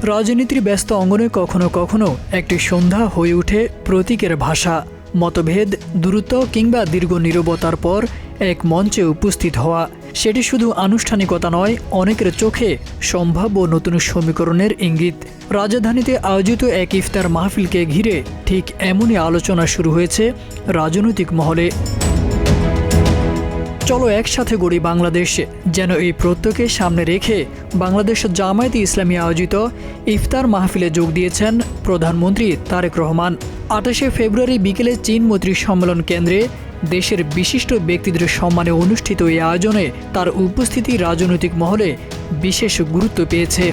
রাজনীতির ব্যস্ত অঙ্গনে কখনো কখনো একটি সন্ধ্যা হয়ে ওঠে প্রতীকের ভাষা, মতভেদ, দূরত্ব কিংবা দীর্ঘ নীরবতার পর এক মঞ্চে উপস্থিত হওয়া। সেটি শুধু আনুষ্ঠানিকতা নয়, অনেকের চোখে সম্ভাব্য নতুন সমীকরণের ইঙ্গিত। রাজধানীতে আয়োজিত এক ইফতার মাহফিলকে ঘিরে ঠিক এমনই আলোচনা শুরু হয়েছে রাজনৈতিক মহলে। চলো একসাথে গড়ি বাংলাদেশ, যেন এই প্রত্যয়কে সামনে রেখে বাংলাদেশ জামায়াতে ইসলামী আয়োজিত ইফতার মাহফিলে যোগ দিয়েছেন প্রধানমন্ত্রী তারেক রহমান। ২৮শে ফেব্রুয়ারি বিকেলে চীন মৈত্রী সম্মেলন কেন্দ্রে দেশের বিশিষ্ট ব্যক্তিদের সম্মানে অনুষ্ঠিত এই আয়োজনে তার উপস্থিতি রাজনৈতিক মহলে বিশেষ গুরুত্ব পেয়েছে।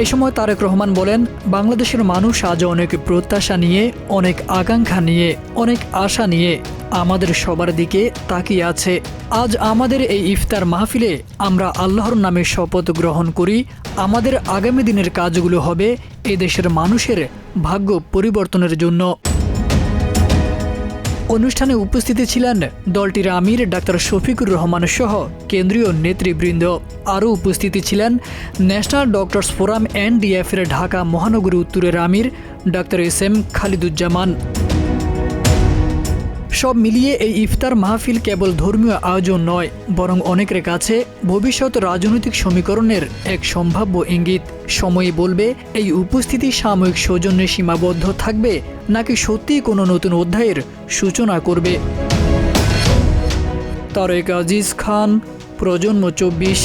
এ সময় তারেক রহমান বলেন, বাংলাদেশের মানুষ আজ অনেক প্রত্যাশা নিয়ে, অনেক আকাঙ্ক্ষা নিয়ে, অনেক আশা নিয়ে আমাদের সবার দিকে তাকিয়ে আছে। আজ আমাদের এই ইফতার মাহফিলে আমরা আল্লাহর নামে শপথ গ্রহণ করি, আমাদের আগামী দিনের কাজগুলো হবে এদেশের মানুষের ভাগ্য পরিবর্তনের জন্য। অনুষ্ঠানে উপস্থিত ছিলেন দলটির আমির ডাক্তার শফিকুর রহমান সহ কেন্দ্রীয় নেতৃবৃন্দ। আরও উপস্থিত ছিলেন ন্যাশনাল ডক্টরস ফোরাম NDF এর ঢাকা মহানগরী উত্তরের আমির ডাক্তার SM খালিদুজ্জামান। সব মিলিয়ে এই ইফতার মাহফিল কেবল ধর্মীয় আয়োজন নয়, বরং অনেকের কাছে ভবিষ্যৎ রাজনৈতিক সমীকরণের এক সম্ভাব্য ইঙ্গিত। সময়ই বলবে এই উপস্থিতি সাময়িক সৌজন্যে সীমাবদ্ধ থাকবে নাকি সত্যিই কোনো নতুন অধ্যায়ের সূচনা করবে। তারেক আজিজ খান, প্রজন্ম 24।